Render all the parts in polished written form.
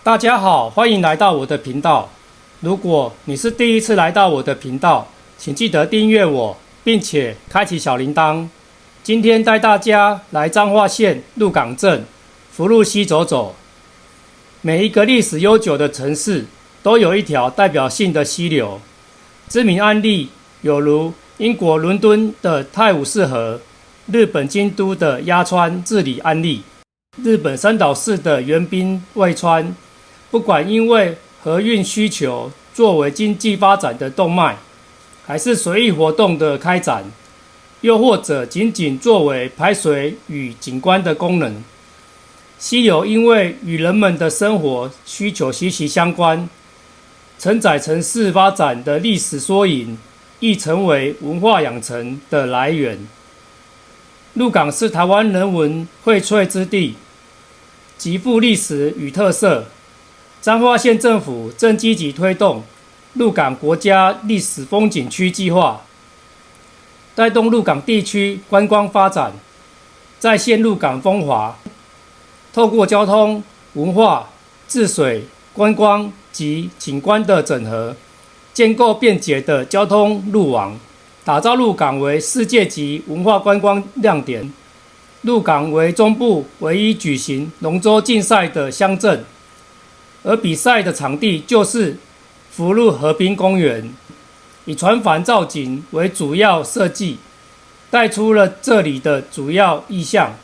大家好，欢迎来到我的频道。如果你是第一次来到我的频道，请记得订阅我，并且开启小铃铛。今天带大家来彰化县鹿港镇福禄溪走走。每一个历史悠久的城市都有一条代表性的溪流，知名案例有如英国伦敦的泰晤士河、日本京都的鸭川治理案例、日本三岛市的援兵卫川。不管因为河运需求作为经济发展的动脉，还是随意活动的开展，又或者仅仅作为排水与景观的功能，溪流因为与人们的生活需求息息相关，承载城市发展的历史缩影，亦成为文化养成的来源。鹿港是台湾人文荟萃之地，极富历史与特色。彰化县政府正积极推动鹿港国家历史风景区计划，带动鹿港地区观光发展，再现鹿港风华。透过交通、文化、治水、观光及景观的整合，建构便捷的交通路网，打造鹿港为世界级文化观光亮点。鹿港为中部唯一举行龙舟竞赛的乡镇，而比赛的场地就是福禄河滨公园，以船帆造景为主要设计，带出了这里的主要意象。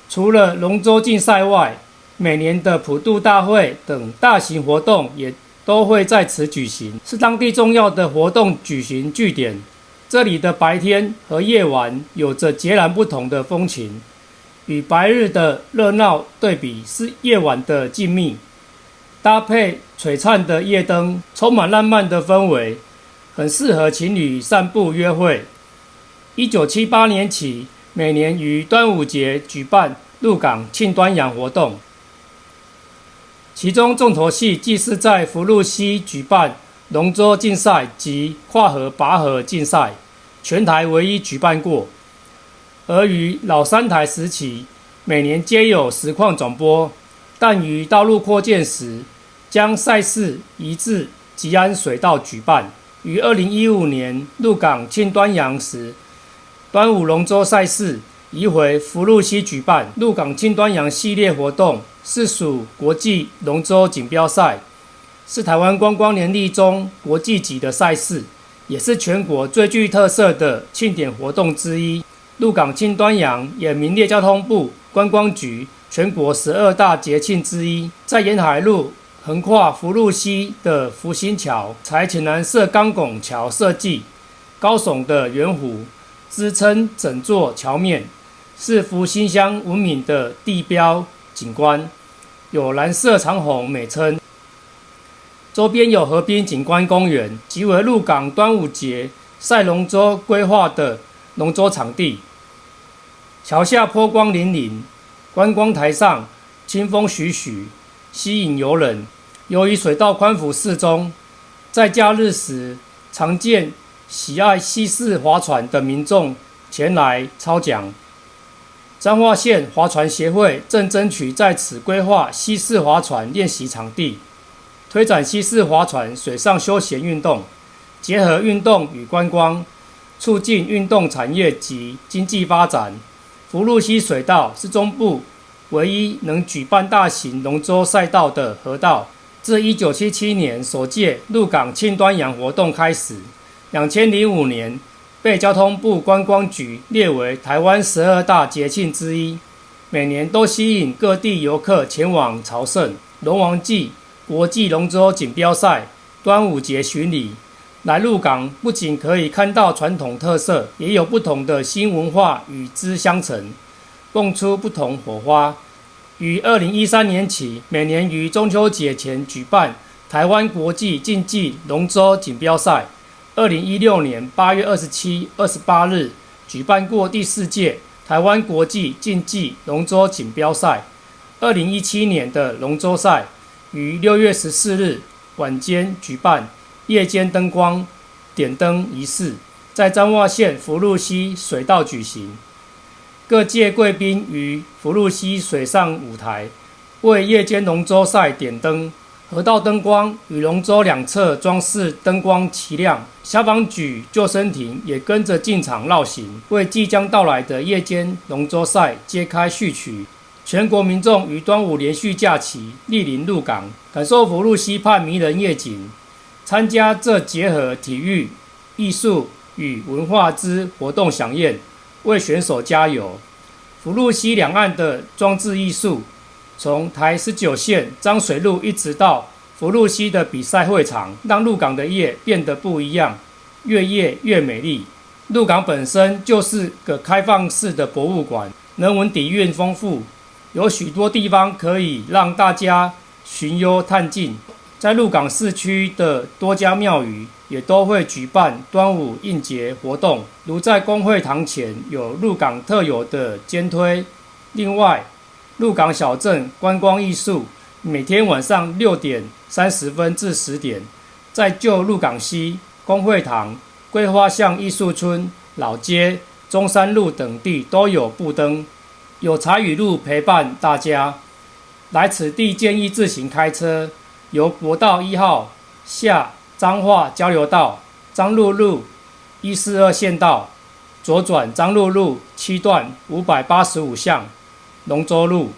除了龙舟竞赛外，每年的普渡大会等大型活动也都会在此举行，是当地重要的活动举行据点。这里的白天和夜晚有着截然不同的风情，与白日的热闹对比是夜晚的静谧。搭配璀璨的夜灯，充满浪漫的氛围，很适合情侣散步约会。1978年起，每年于端午节举办鹿港庆端阳活动，其中重头戏即是在福禄溪举办龙舟竞赛及跨河拔河竞赛，全台唯一举办过。而于老三台时期，每年皆有实况转播，但于道路扩建时，将赛事移至吉安水道举办。于2015年鹿港庆端阳时，端午龙舟赛事移回福禄溪举办。鹿港庆端阳系列活动是属国际龙舟锦标赛，是台湾观光年历中国际级的赛事，也是全国最具特色的庆典活动之一。鹿港庆端阳也名列交通部观光局全国12大节庆之一。在沿海路横跨福禄溪的福兴桥，采浅蓝色钢拱桥设计，高耸的圆弧支撑整座桥面，是福兴乡闻名的地标景观，有蓝色长虹美称。周边有河滨景观公园，即为鹿港端午节赛龙舟规划的龙舟场地。桥下波光粼粼，观光台上清风徐徐，吸引游人。由于水道宽幅适中，在假日时常见喜爱西式划船的民众前来操桨。彰化县划船协会正争取在此规划西式划船练习场地，推展西式划船水上休闲运动，结合运动与观光，促进运动产业及经济发展。福禄溪水道是中部唯一能举办大型龙舟赛道的河道。自1977年首届鹿港庆端阳活动开始，2005年被交通部观光局列为台湾12大节庆之一，每年都吸引各地游客前往朝圣。龙王祭、国际龙舟锦标赛、端午节巡礼，来鹿港不仅可以看到传统特色，也有不同的新文化与之相乘，蹦出不同火花。于2013年起，每年于中秋节前举办台湾国际竞技龙舟锦标赛。2016年8月27、28日举办过第4届台湾国际竞技龙舟锦标赛。2017年的龙舟赛于6月14日晚间举办夜间灯光点灯仪式，在彰化县福禄溪水道举行。各界贵宾于福禄溪水上舞台为夜间龙舟赛点灯。河道灯光与龙舟两侧装饰灯光齐亮，消防局救生艇也跟着进场绕行，为即将到来的夜间龙舟赛揭开序曲。全国民众于端午连续假期莅临鹿港，感受福禄溪畔迷人夜景，参加这结合体育、艺术与文化之活动飨宴，为选手加油。福禄溪两岸的装置艺术，从台19线漳水路一直到福禄溪的比赛会场，让鹿港的夜变得不一样，越夜越美丽。鹿港本身就是个开放式的博物馆，人文底蕴丰富，有许多地方可以让大家寻幽探静。在鹿港市区的多家庙宇也都会举办端午应节活动，如在公会堂前有鹿港特有的肩推。另外，鹿港小镇观光艺术每天晚上6点30分至10点，在旧鹿港西、公会堂、桂花巷艺术村、老街、中山路等地都有布灯，有彩雨路陪伴大家。来此地建议自行开车，由国道1号下彰化交流道、彰鹿路142县道，左转彰鹿路7段585巷龙舟路。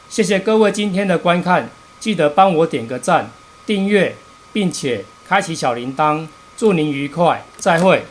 谢谢各位今天的观看，记得帮我点个赞、订阅，并且开启小铃铛。祝您愉快，再会。